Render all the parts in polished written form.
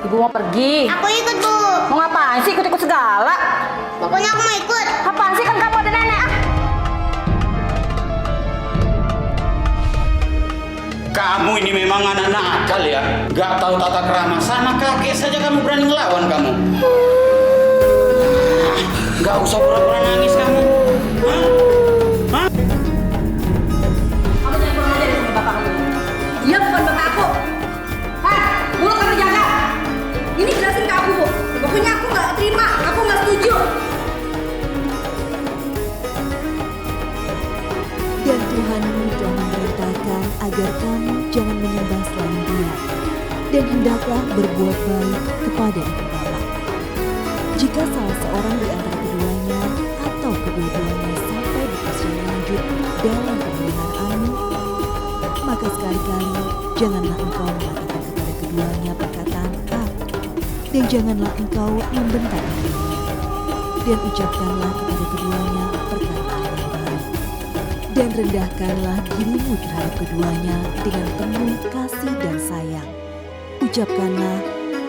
Ibu mau pergi. Aku ikut, Bu. Mau ngapain sih ikut-ikut segala? Pokoknya aku mau ikut. Apaan sih, kan kamu ada nenek ah? Kamu ini memang anak nakal ya. Gak tahu tata krama. Sama kakek saja kamu berani ngelawan kamu. Gak usah pura-pura nangis kamu. Hah? Hah? Kamu jangan kurang ajar sama bapak kamu. Dia bukan bapak aku. Hah? Mulut kamu jaga. Ini jelasin ke aku, Bu. Pokoknya aku nggak terima. Aku nggak setuju. Dan Tuhanmu telah memerintahkan agar kamu jangan menyembah selain Dia, dan hendaklah berbuat baik kepada ibu bapa. Jika salah seorang di antara keduanya atau kedua-duanya sampai di usia lanjut dalam pemeliharaanmu, maka sekali-kali janganlah engkau mengatakan kepada keduanya perkataan "ah", dan janganlah engkau membentak dirinya, dan ucapkanlah kepada keduanya perkataan yang baik. Dan rendahkanlah dirimu terhadap keduanya dengan penuh kasih dan sayang. Ucapkanlah,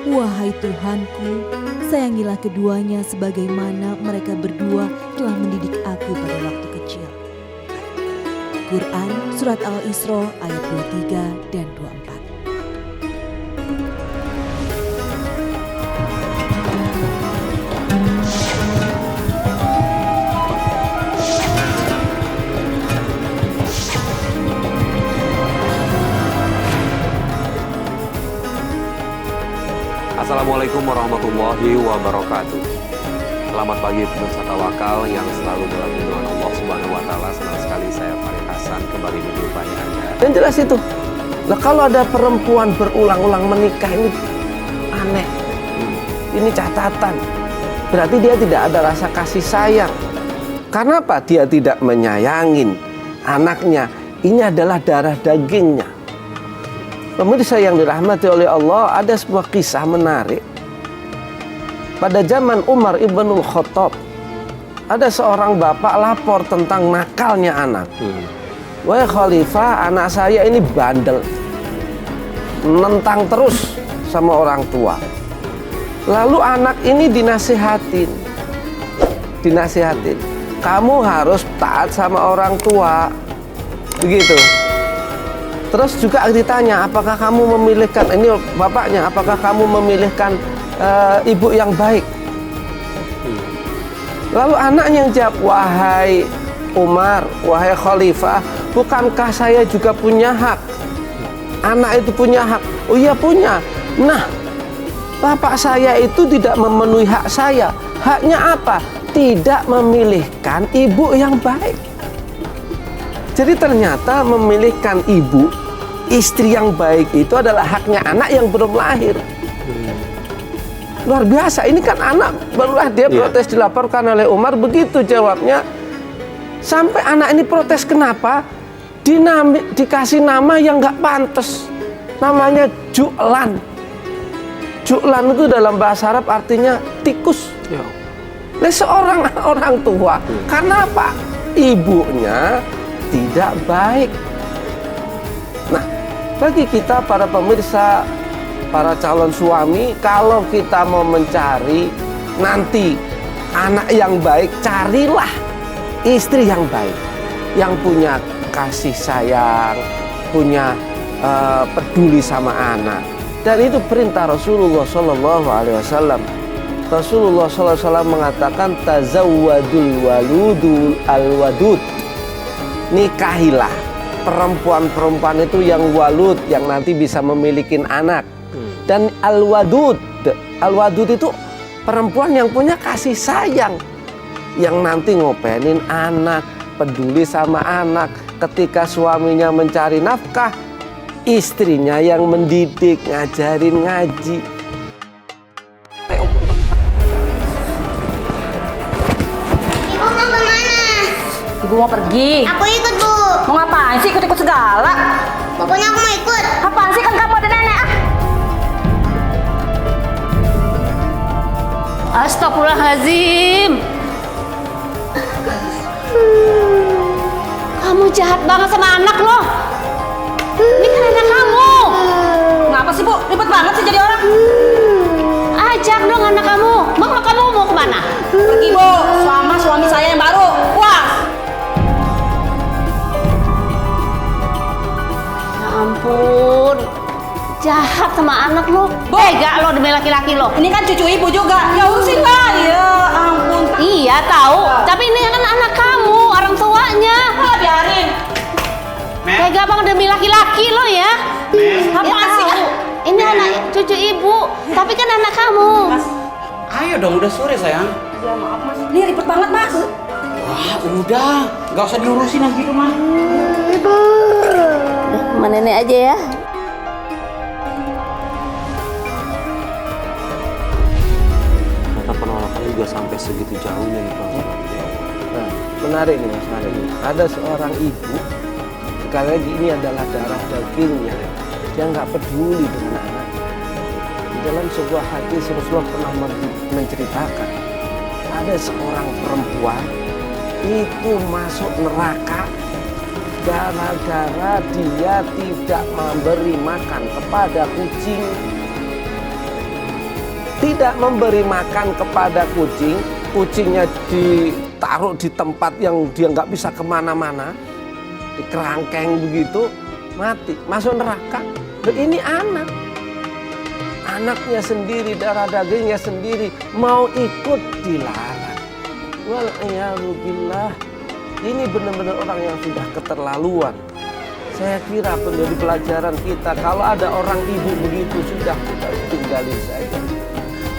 "Wahai Tuhanku, sayangilah keduanya sebagaimana mereka berdua telah mendidik aku pada waktu kecil." Quran Surat Al-Isra ayat 23 dan 24. Assalamualaikum warahmatullahi wabarakatuh. Selamat pagi pemirsa Tawakal yang selalu dalam lindungan Allah Subhanahu wa taala. Senang sekali saya Farid Hasan kembali menjumpai Anda. Dan jelas itu. Nah, kalau ada perempuan berulang-ulang menikah ini aneh. Ini catatan. Berarti dia tidak ada rasa kasih sayang. Karena apa? Dia tidak menyayangin anaknya. Ini adalah darah dagingnya. Pemirsa yang dirahmati oleh Allah, ada sebuah kisah menarik. Pada zaman Umar ibnul Khattab, ada seorang bapak lapor tentang nakalnya anak. Wahai khalifah, anak saya ini bandel, nentang terus sama orang tua. Lalu anak ini dinasihatin, kamu harus taat sama orang tua, begitu. Terus juga ditanya, apakah kamu memilihkan, ini bapaknya, apakah kamu memilihkan ibu yang baik? Lalu anaknya yang jawab, wahai Umar, wahai Khalifah, bukankah saya juga punya hak? Anak itu punya hak. Oh iya punya. Nah, bapak saya itu tidak memenuhi hak saya. Haknya apa? Tidak memilihkan ibu yang baik. Jadi ternyata memilihkan ibu, istri yang baik itu adalah haknya anak yang belum lahir. Luar biasa, ini kan anak baru dia protes, dilaporkan oleh Umar, begitu jawabnya. Sampai anak ini protes, kenapa? Dikasih nama yang gak pantas. Namanya Ju'lan. Ju'lan itu dalam bahasa Arab artinya tikus. Nah, seorang orang tua, karena apa? Ibunya tidak baik. Nah, bagi kita para pemirsa, para calon suami, kalau kita mau mencari nanti anak yang baik, carilah istri yang baik, yang punya kasih sayang, punya peduli sama anak. Dan itu perintah Rasulullah Shallallahu Alaihi Wasallam. Rasulullah Shallallahu Alaihi Wasallam mengatakan tazawwadul waludul alwadud. Nikahilah perempuan-perempuan itu yang walud, yang nanti bisa memiliki anak. Dan al-wadud itu perempuan yang punya kasih sayang, yang nanti ngopenin anak, peduli sama anak. Ketika suaminya mencari nafkah, istrinya yang mendidik, ngajarin ngaji. Ibu mau kemana? Ibu mau pergi. Aku ikut, Bu. Mau ngapain sih ikut-ikut segala? Pokoknya aku mau ikut. Apaan sih, kan kamu ada nenek ah? Astagfirullahaladzim. Kamu jahat banget sama anak loh. Ini kan anak kamu. Ngapa sih, Bu? Ribet banget sih jadi orang. Jahat sama anak lo. Tega lo demi laki-laki lo. Ini kan cucu ibu juga. Ya urusin lah. Ya ampun. Iya tahu, tapi ini kan anak kamu, orang tuanya. Ah, biarin. Tega banget demi laki-laki lo ya. Apa sih? Ini anak cucu ibu, tapi kan anak kamu. Ayo dong, udah sore sayang. Ya maaf mas. Ini ribet banget mas. Wah, udah. Gak usah diurusin lagi tuh, Mas. Udah sama nenek aja ya. Kata penolakannya juga sampai segitu jauhnya nih Pak. Nah, menarik nih Mas Farid. Ada seorang ibu, sekali lagi ini adalah darah dagingnya. Dia nggak peduli dengan anak. Di dalam sebuah hadis Rasulullah pernah menceritakan, ada seorang perempuan itu masuk neraka gara-gara dia tidak memberi makan kepada kucing. Tidak memberi makan kepada kucing, kucingnya ditaruh di tempat yang dia nggak bisa kemana-mana, di kerangkeng begitu, mati, masuk neraka. Dan ini anaknya sendiri, darah dagingnya sendiri, mau ikut dilarang. Wal'iyadzubillah, ini benar-benar orang yang sudah keterlaluan. Saya kira menjadi pelajaran kita, kalau ada orang ibu begitu, sudah kita tinggalin saja.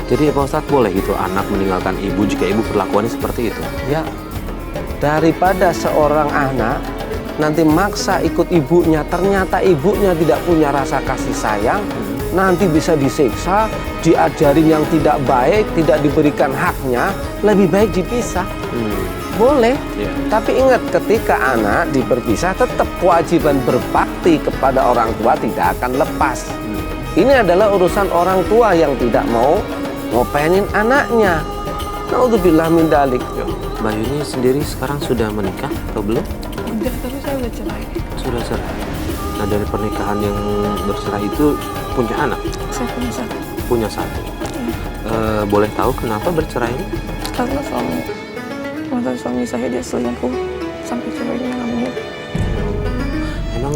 Jadi Pak Ustadz, boleh gitu anak meninggalkan ibu jika ibu perlakuannya seperti itu? Ya, daripada seorang anak nanti maksa ikut ibunya, ternyata ibunya tidak punya rasa kasih sayang, nanti bisa disiksa, diajarin yang tidak baik, tidak diberikan haknya, lebih baik dipisah. Boleh, tapi ingat ketika anak diperpisah, tetap kewajiban berbakti kepada orang tua tidak akan lepas. Ini adalah urusan orang tua yang tidak mau ngopenin anaknya. Naudzubillah min dalik. Mbak Yuni sendiri sekarang sudah menikah atau belum? Udah, tapi saya udah cerai. Sudah cerai. Nah, dari pernikahan yang bercerai itu punya anak? Saya punya satu. Punya satu. Boleh tahu kenapa bercerai? Karena mantan suami saya dia selingkuh sampai ceweknya ngambil. Emang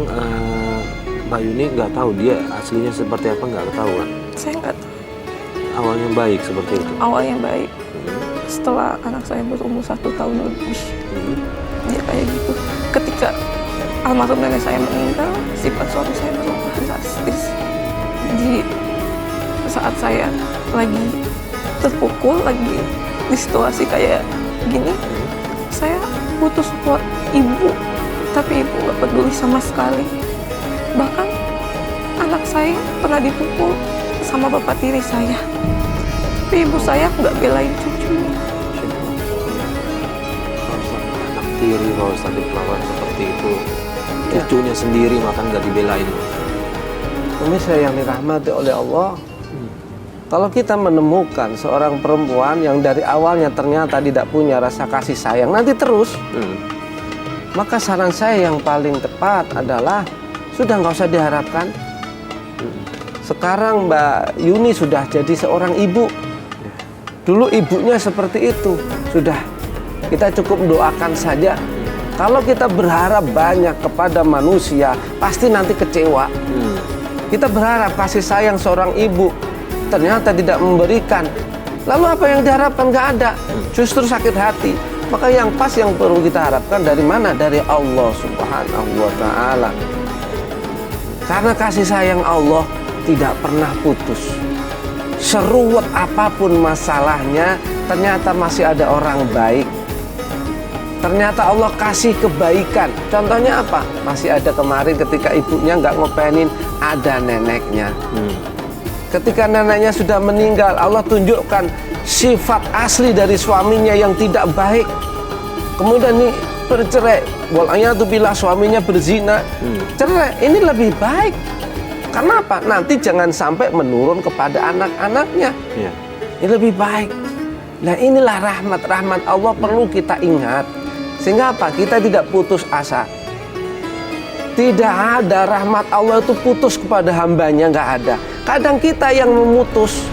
Mbak Yuni nggak tahu dia aslinya seperti apa, nggak ketahuan? Saya nggak tahu. Awalnya baik seperti itu? Awalnya baik. Setelah anak saya berumur 1 tahun lebih, dia kayak gitu. Ketika almarhum nenek saya meninggal, sifat suami saya berubah drastis. Di saat saya lagi terpukul, lagi di situasi kayak gini, saya butuh support ibu, tapi ibu nggak peduli sama sekali. Bahkan anak saya pernah dipukul sama bapak tiri saya, tapi ibu saya nggak belain cucunya. Anak tiri kalau Ustaz diperlakukan seperti itu, cucunya sendiri makan nggak dibelain. Pemirsa yang dirahmati oleh Allah, kalau kita menemukan seorang perempuan yang dari awalnya ternyata tidak punya rasa kasih sayang, nanti terus, maka saran saya yang paling tepat adalah sudah nggak usah diharapkan. Sekarang Mbak Yuni sudah jadi seorang ibu. Dulu ibunya seperti itu. Sudah, kita cukup doakan saja. Kalau kita berharap banyak kepada manusia, pasti nanti kecewa. Kita berharap kasih sayang seorang ibu, ternyata tidak memberikan. Lalu apa yang diharapkan? Nggak ada. Justru sakit hati. Maka yang pas yang perlu kita harapkan dari mana? Dari Allah Subhanahu wa Ta'ala. Karena kasih sayang Allah tidak pernah putus. Seruwet apapun masalahnya, ternyata masih ada orang baik. Ternyata Allah kasih kebaikan. Contohnya apa? Masih ada kemarin ketika ibunya nggak ngopenin, ada neneknya. Ketika neneknya sudah meninggal, Allah tunjukkan sifat asli dari suaminya yang tidak baik. Kemudian nih bercerai, wal'iyadzubillah, suaminya berzina, cerai. Ini lebih baik. Kenapa? Nanti jangan sampai menurun kepada anak-anaknya. Ini lebih baik. Nah, inilah rahmat Allah perlu kita ingat. Sehingga apa? Kita tidak putus asa. Tidak ada rahmat Allah itu putus kepada hambanya, nggak ada. Kadang kita yang memutus.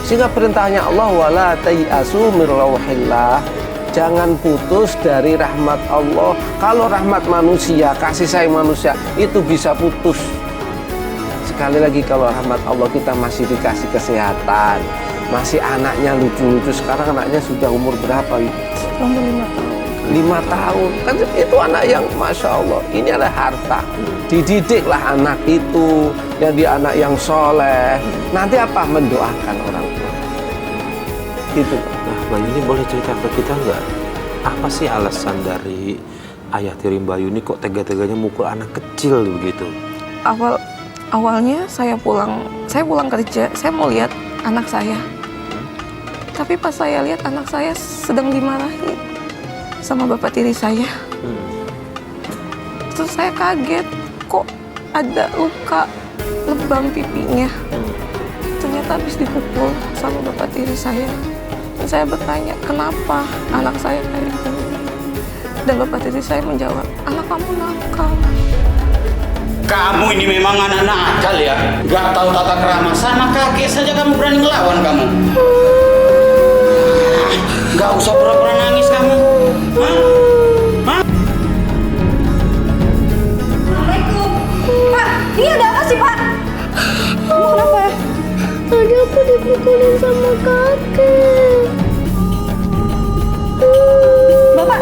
Sehingga perintahnya Allah, wala tayasu mir rauhillah. Jangan putus dari rahmat Allah. Kalau rahmat manusia, kasih sayang manusia, itu bisa putus. Sekali lagi kalau rahmat Allah kita masih dikasih kesehatan, masih anaknya lucu-lucu. Sekarang anaknya sudah umur berapa Ibu? Umur 5 tahun. 5 tahun. Kan itu anak yang Masya Allah, ini adalah harta. Dididiklah anak itu, jadi anak yang soleh. Nanti apa? Mendoakan orang tua. Gitu. Nah, Mbak Yuni boleh cerita ke kita nggak? Apa sih alasan dari ayah tiri Mbak Yuni kok tega-teganya mukul anak kecil begitu? Awalnya saya pulang kerja, saya mau lihat anak saya. Tapi pas saya lihat anak saya sedang dimarahi sama bapak tiri saya. Terus saya kaget, kok ada luka lebam pipinya. Ternyata habis dipukul sama bapak tiri saya. Dan saya bertanya, kenapa anak saya kayak gini? Dan bapak tiri saya menjawab, anak kamu nakal. Kamu ini memang anak nakal ya. Gak tahu tata krama. Sama kakek saja kamu berani ngelawan kamu. Gak usah pura-pura nangis kamu. Hah? Hah? Assalamualaikum. Pak, ini ada apa sih Pak? Kamu kenapa ya? Tadi aku dipukulin sama kakek. Bapak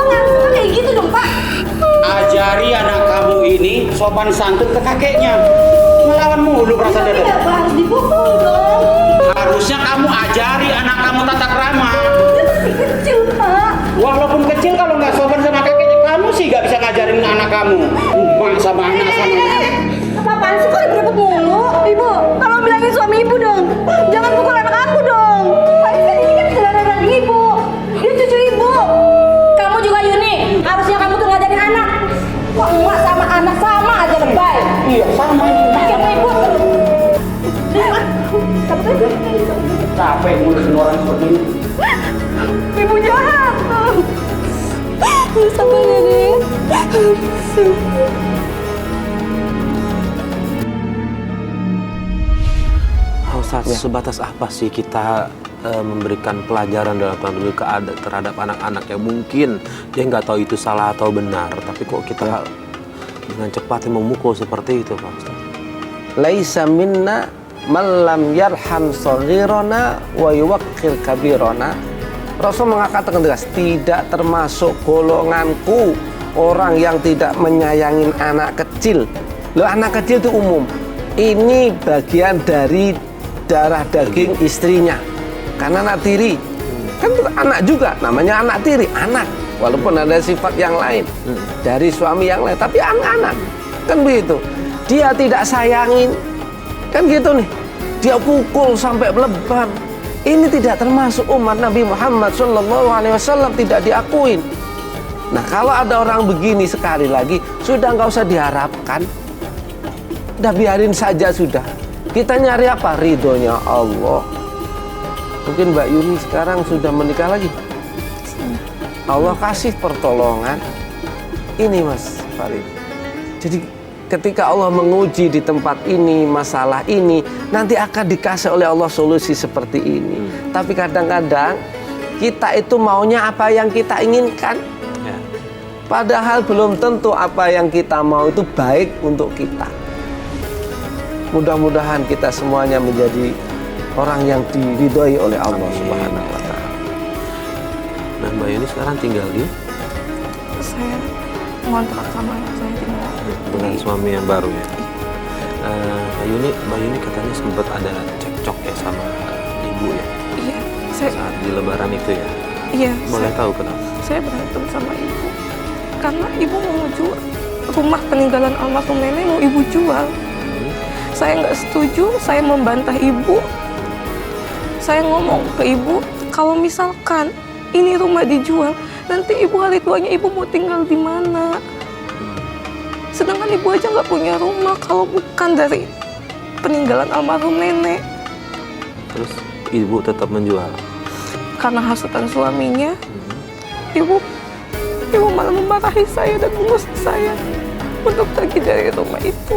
nggak suka kayak gitu dong Pak. Ajari anak kamu ini sopan santun ke kakeknya. Melawan mulu perasaan Tapi dia. nggak harus dipukul dong. Harusnya kamu ajari anak kamu tata krama. Dia masih kecil Pak. Walaupun kecil kalau nggak sopan sama kakeknya, kamu sih nggak bisa ngajarin anak kamu. Mak sama anak sama anak. Apaan sih kok direbut mulu? Ibu, tolong bilangin suami ibu dong. Jangan pukul anak aku dong. Pak ini kan saudara ibu. Dia cucu ibu. Kamu juga Yuni. Harusnya kamu tuh ngajarin anak. Kok emak sama anak sama aja lebay. Iya sama ini. Kamu ibu. Capek ngurusin orang seperti ini. Ibu jahat. Sabar ya, Dek. Ustaz, sebatas apa sih kita memberikan pelajaran dalam terhadap anak-anak yang mungkin dia nggak tahu itu salah atau benar, tapi kok kita dengan cepat memukul seperti itu, Pak Ustaz? Laisa minna man lam yarham shaghirana wa yuwaqqir kabirana. Rasul mengatakan tegas, tidak termasuk golonganku orang yang tidak menyayangin anak kecil. Loh, anak kecil itu umum. Ini bagian dari darah daging istrinya. Karena anak tiri kan anak juga, namanya anak tiri, anak. Walaupun ada sifat yang lain dari suami yang lain, tapi anak-anak kan begitu. Dia tidak sayangin, kan gitu nih. Dia pukul sampai lebam. Ini tidak termasuk umat Nabi Muhammad SAW, tidak diakuin. Nah, kalau ada orang begini sekali lagi, sudah nggak usah diharapkan. Udah biarin saja sudah. Kita nyari apa? Ridhonya Allah. Mungkin Mbak Yuni sekarang sudah menikah lagi. Allah kasih pertolongan. Ini Mas Farid. Jadi ketika Allah menguji di tempat ini, masalah ini, nanti akan dikasih oleh Allah solusi seperti ini. Tapi kadang-kadang kita itu maunya apa yang kita inginkan. Padahal belum tentu apa yang kita mau itu baik untuk kita. Mudah-mudahan kita semuanya menjadi orang yang diridhoi oleh Allah Subhanahu wa Ta'ala. Nah, Mbak Yuni sekarang tinggal di? Saya ngontrak sama anak saya tinggal Dengan suami yang baru ya. Mbak Yuni katanya sempat ada cekcok ya sama ibu ya. Iya, Saat di Lebaran itu ya. Iya. Boleh tahu kenapa? Saya berantem sama ibu karena ibu mau jual rumah peninggalan almarhum nenek, mau ibu jual. Saya nggak setuju, saya membantah ibu. Saya ngomong ke ibu, kalau misalkan ini rumah dijual, nanti ibu hari tuanya ibu mau tinggal di mana? Sedangkan ibu aja nggak punya rumah kalau bukan dari peninggalan almarhum nenek. Terus ibu tetap menjual? Karena hasutan suaminya, ibu malah memarahi saya dan mengusir saya untuk pergi dari rumah itu.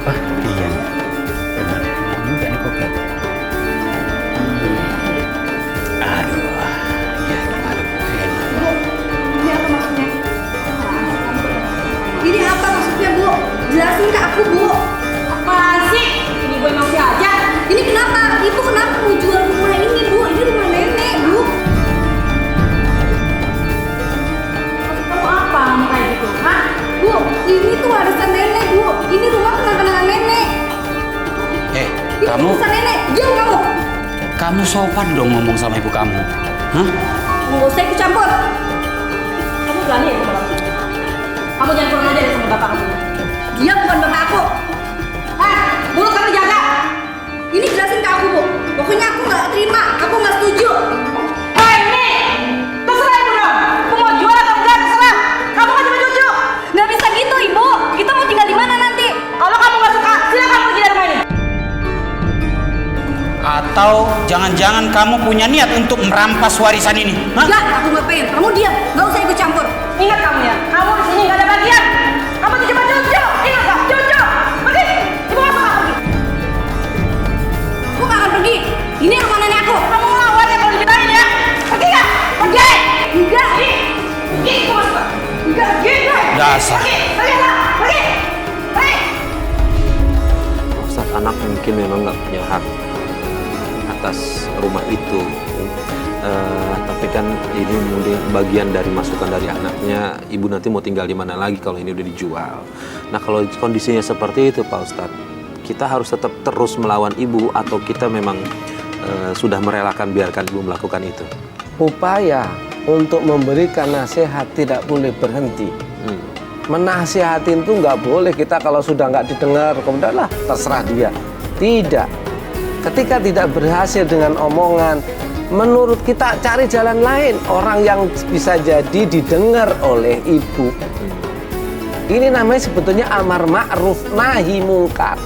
Oh iya, benar juga nih kopi. Aduh, ya gimana Bu? Ini apa maksudnya? Ini apa maksudnya Bu? Jelasin ke aku, Bu. Apaan sih? Ini gue masih aja. Ini kenapa? Ibu kenapa mau jual rumah ini, Bu? Ini rumah nenek, Bu. Kamu apa kayak gitu? Hah? Bu, ini tuh warisan nenek, Bu. Ini rumah kenang-kenangan nenek. Ini Kamu urusan nenek. Diam kamu. kamu sopan dong ngomong sama ibu kamu. Hah? Nggak usah ikut campur. Kamu berani ya sama aku? Kamu jangan kurang ajar ya sama bapak kamu. Dia bukan bapak aku. Mulut kamu jaga. Ini jelasin ke aku, Bu. Pokoknya aku nggak terima. Aku nggak setuju. Nih, terserah ibu dong. Aku mau jual atau enggak terserah. Kamu kan cuma cucu. Nggak bisa gitu, Ibu. Kita mau tinggal di mana nanti? Kalau kamu nggak suka, silakan pergi dari rumah ini. Atau jangan-jangan kamu punya niat untuk merampas warisan ini? Hah? Enggak, aku nggak pengen. Kamu diam. Nggak usah ikut campur. Ingat kamu ya. Kamu di sini nggak ada bagian. Kamu tuh cuma cucu. Ingat nggak? Cucu. Pergi. Ibu nggak suka pergi. Aku nggak akan pergi. Ini rumah nenek aku. Kamu ngelawan ya kalau dibitahin ya. Pergi nggak? Pergi. Enggak. Pergi. Aku nggak suka. Enggak. Pergi. Dasar. Pergi lah. Pergi. Pergi. Ustaz, anak mungkin memang nggak punya hak atas rumah itu. Tapi kan ini mungkin bagian dari masukan dari anaknya. Ibu nanti mau tinggal di mana lagi kalau ini udah dijual. Nah, kalau kondisinya seperti itu Pak Ustadz, kita harus tetap terus melawan ibu atau kita memang sudah merelakan biarkan ibu melakukan itu? Upaya untuk memberikan nasihat tidak boleh berhenti. Menasihatin itu nggak boleh kita kalau sudah nggak didengar, kemudian lah terserah dia. Tidak. Ketika tidak berhasil dengan omongan, menurut kita cari jalan lain. Orang yang bisa jadi didengar oleh ibu. Ini namanya sebetulnya amar ma'ruf nahi mungkar.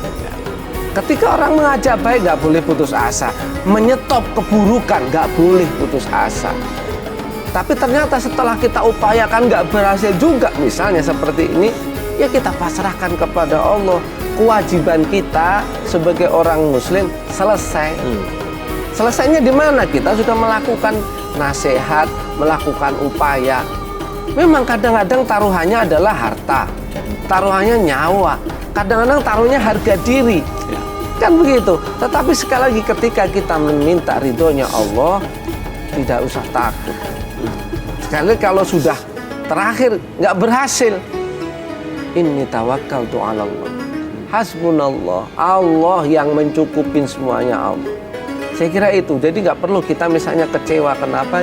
Ketika orang mengajak baik nggak boleh putus asa. Menyetop keburukan nggak boleh putus asa. Tapi ternyata setelah kita upayakan nggak berhasil juga, misalnya seperti ini, ya kita pasrahkan kepada Allah. Kewajiban kita sebagai orang muslim selesai. Selesainya di mana? Kita sudah melakukan nasihat, melakukan upaya. Memang kadang-kadang taruhannya adalah harta, taruhannya nyawa, kadang-kadang taruhnya harga diri. Kan begitu. Tetapi sekali lagi ketika kita meminta ridhonya Allah, tidak usah takut. Sekali kalau sudah terakhir nggak berhasil, inni tawakkaltu 'ala Allah. Hasbunallah, Allah yang mencukupin semuanya Allah. Saya kira itu. Jadi nggak perlu kita misalnya kecewa, kenapa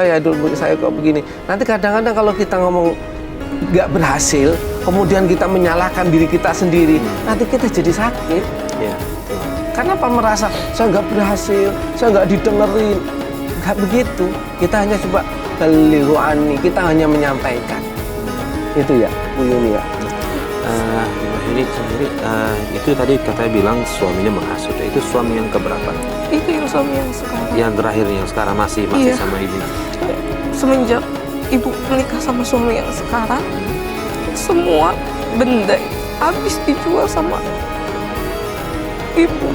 ya dulu saya kok begini. Nanti kadang-kadang kalau kita ngomong nggak berhasil, kemudian kita menyalahkan diri kita sendiri, nanti kita jadi sakit. Ya. Kenapa merasa saya nggak berhasil, saya nggak didengerin? Nggak begitu. Kita hanya coba balighu anni, kita hanya menyampaikan. Itu ya, Bu Yuni ya. Ini sendiri itu tadi katanya bilang suaminya menghasut. Itu suami yang keberapa? Itu yang suami yang sekarang. Yang terakhir yang sekarang masih Iya. sama ibu. Semenjak ibu menikah sama suami yang sekarang, semua benda habis dijual sama ibu.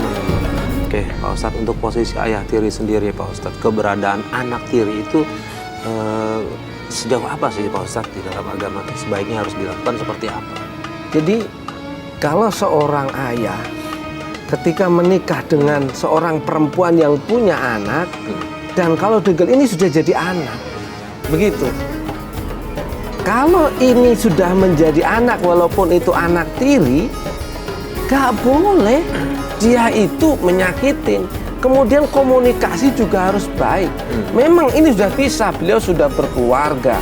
Oke, Pak Ustadz, untuk posisi ayah tiri sendiri Pak Ustadz, keberadaan anak tiri itu sejauh apa sih Pak Ustadz di dalam agama? Sebaiknya harus dilakukan seperti apa? Jadi kalau seorang ayah ketika menikah dengan seorang perempuan yang punya anak, dan kalau degel ini sudah jadi anak, begitu. Kalau ini sudah menjadi anak walaupun itu anak tiri, gak boleh dia itu menyakitin. Kemudian komunikasi juga harus baik. Memang ini sudah bisa, beliau sudah berkeluarga.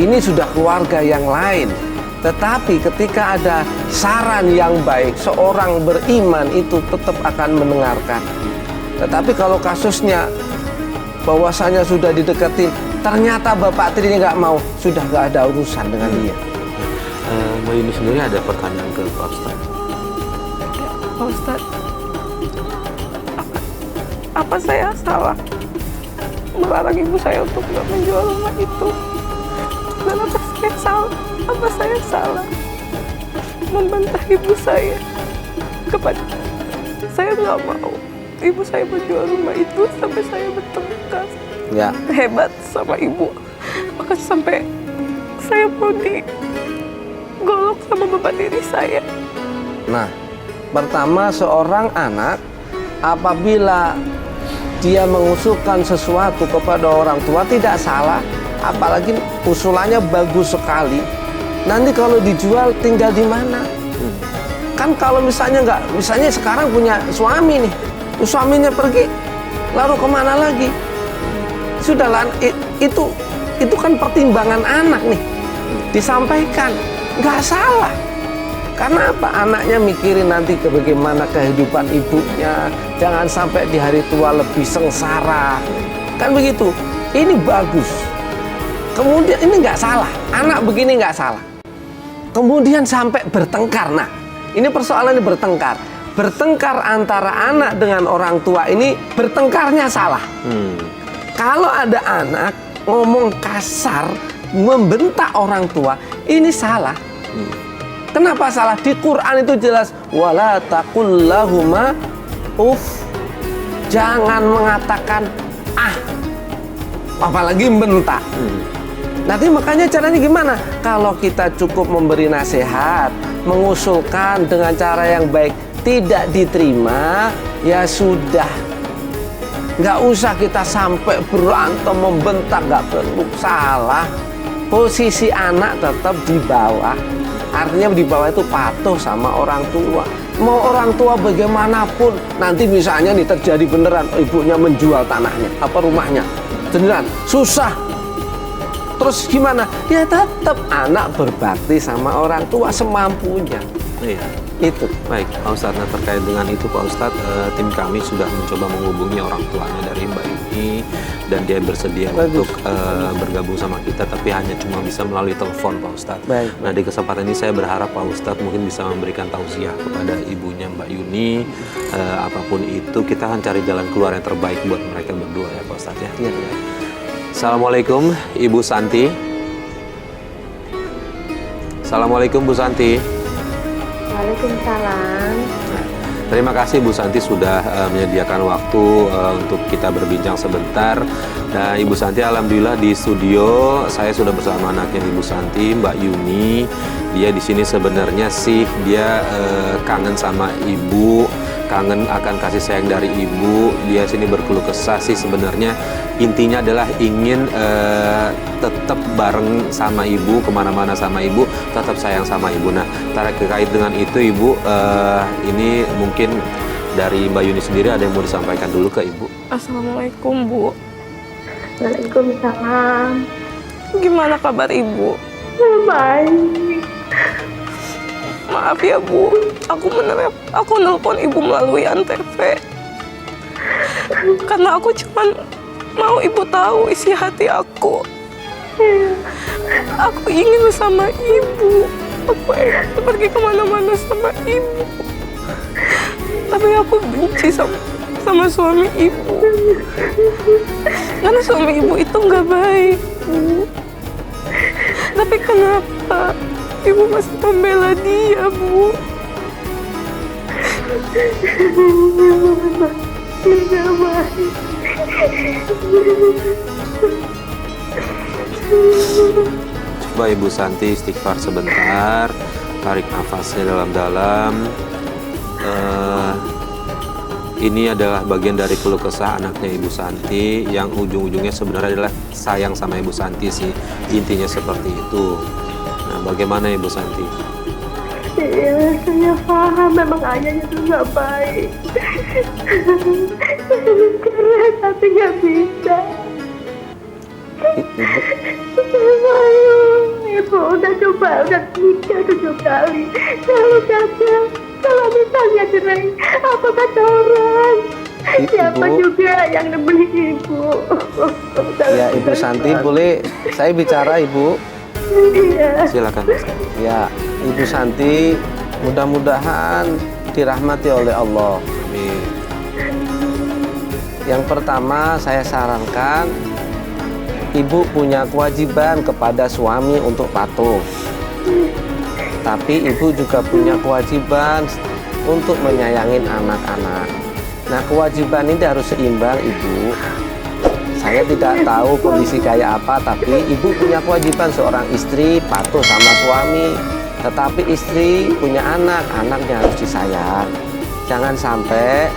Ini sudah keluarga yang lain. Tetapi ketika ada saran yang baik, seorang beriman itu tetap akan mendengarkan. Tetapi kalau kasusnya bahwasanya sudah dideketin, ternyata bapak tirinya nggak mau, sudah nggak ada urusan dengan dia. Mbak Yuni sendiri ada pertanyaan ke Pak Ustadz? Ya, Pak Ustadz, apa saya salah melarang ibu saya untuk nggak menjual rumah itu? Dan apa saya salah? Apa saya salah membantah ibu saya kepada saya nggak mau ibu saya menjual rumah itu sampai saya bertengkar hebat sama ibu, maka sampai saya mau golok sama beban diri saya. Nah, pertama seorang anak apabila dia mengusulkan sesuatu kepada orang tua tidak salah, apalagi usulannya bagus sekali. Nanti kalau dijual tinggal di mana? Kan kalau misalnya misalnya sekarang punya suami nih, suaminya pergi, lalu kemana lagi? Sudahlah, itu kan pertimbangan anak nih, disampaikan, nggak salah. Karena apa? Anaknya mikirin nanti bagaimana kehidupan ibunya, jangan sampai di hari tua lebih sengsara. Kan begitu. Ini bagus. Kemudian ini nggak salah. Anak begini nggak salah. Kemudian sampai bertengkar. Nah, ini persoalannya bertengkar. Bertengkar antara anak dengan orang tua ini bertengkarnya salah. Kalau ada anak ngomong kasar, membentak orang tua, ini salah. Kenapa salah? Di Quran itu jelas, wala taqul lahuma uff. Jangan mengatakan apalagi bentak. Nanti makanya caranya gimana? Kalau kita cukup memberi nasihat, mengusulkan dengan cara yang baik, tidak diterima, ya sudah. Nggak usah kita sampai berantem, membentak, nggak perlu. Salah. Posisi anak tetap di bawah. Artinya di bawah itu patuh sama orang tua. Mau orang tua bagaimanapun, nanti misalnya nih terjadi beneran ibunya menjual tanahnya, rumahnya, beneran susah. Terus gimana? Ya tetap anak berbakti sama orang tua semampunya. Iya. Itu. Baik, Pak Ustadz. Nah, terkait dengan itu Pak Ustadz, tim kami sudah mencoba menghubungi orang tuanya dari Mbak Yuni dan dia bersedia untuk bergabung sama kita, tapi hanya cuma bisa melalui telepon Pak Ustadz. Baik. Nah, di kesempatan ini saya berharap Pak Ustadz mungkin bisa memberikan tausiah kepada ibunya Mbak Yuni. Apapun itu, kita akan cari jalan keluar yang terbaik buat mereka berdua ya Pak Ustadz ya. Iya. Assalamualaikum Ibu Santi. Assalamualaikum Bu Santi. Waalaikumsalam. Terima kasih Bu Santi sudah menyediakan waktu untuk kita berbincang sebentar. Nah, Ibu Santi, alhamdulillah di studio saya sudah bersama anaknya Ibu Santi, Mbak Yuni. Dia di sini sebenarnya sih dia kangen sama ibu, kangen akan kasih sayang dari ibu. Dia sini berkeluh kesah sih sebenarnya. Intinya adalah ingin tetap bareng sama ibu, kemana-mana sama ibu, tetap sayang sama ibu. Nah, terkait dengan itu Ibu, ini mungkin dari Mbak Yuni sendiri ada yang mau disampaikan dulu ke Ibu. Assalamualaikum, Bu. Waalaikumsalam. Gimana kabar Ibu? Baik. Maaf ya, Bu. Aku nelpon Ibu melalui Antv. Karena aku cuman mau Ibu tahu isi hati aku. Aku ingin bersama Ibu. Aku ingin pergi kemana-mana sama Ibu. Tapi aku benci sama suami Ibu. Karena suami Ibu itu nggak baik, Bu. Tapi kenapa Ibu masih membela dia, Bu? Tidak baik. Coba Ibu Santi istighfar sebentar, tarik nafasnya dalam-dalam. Ini adalah bagian dari keluh kesah anaknya Ibu Santi yang ujung-ujungnya sebenarnya adalah sayang sama Ibu Santi sih. Intinya seperti itu. Nah, bagaimana Ibu Santi? Iya, saya paham memang ayahnya itu nggak baik. Karena tapi nggak bisa. Ibu udah nikah 7 kali. Selalu kata, kalau misalnya cerai, apa kata orang? Siapa juga yang nemenin Ibu? Ya, Ibu Santi, boleh saya bicara, Ibu? Iya. Silakan. Ya, Ibu Santi, mudah-mudahan dirahmati oleh Allah. Amin. Yang pertama, saya sarankan Ibu punya kewajiban kepada suami untuk patuh. Tapi Ibu juga punya kewajiban untuk menyayangin anak-anak. Nah, kewajiban ini harus seimbang, Ibu. Saya tidak tahu kondisi kayak apa, tapi Ibu punya kewajiban seorang istri patuh sama suami. Tetapi istri punya anak, anaknya harus disayang. Jangan sampai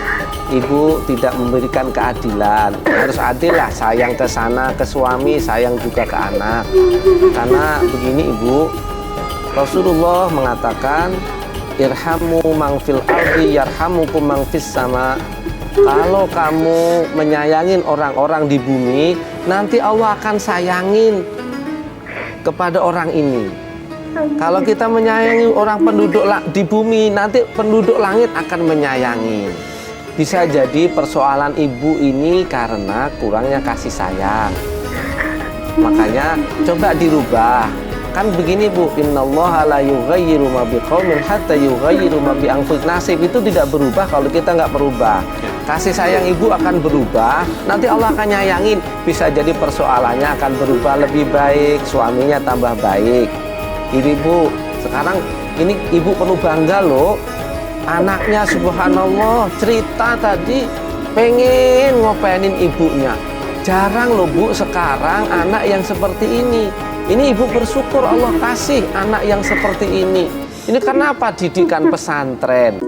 ibu tidak memberikan keadilan. Harus adil lah, sayang ke sana, ke suami, sayang juga ke anak. Karena begini ibu, Rasulullah mengatakan, irhamu mang fil ardi yarhamukum mang fis sama. Kalau kamu menyayangin orang-orang di bumi, nanti Allah akan sayangin kepada orang ini. Kalau kita menyayangi orang penduduk di bumi, nanti penduduk langit akan menyayangi. Bisa jadi persoalan ibu ini karena kurangnya kasih sayang. Makanya coba dirubah. Kan begini Bu, innallaha la yughayyiru ma biqaumin hatta yughayyiru ma bi anfusihim. Nasib itu tidak berubah kalau kita nggak berubah. Kasih sayang ibu akan berubah, nanti Allah akan nyayangin. Bisa jadi persoalannya akan berubah lebih baik, suaminya tambah baik. Ini Bu, sekarang ini ibu perlu bangga loh. Anaknya subhanallah cerita tadi pengen ngopenin ibunya. Jarang loh Bu sekarang anak yang seperti ini. Ini ibu bersyukur Allah kasih anak yang seperti ini. Ini kenapa didikan pesantren?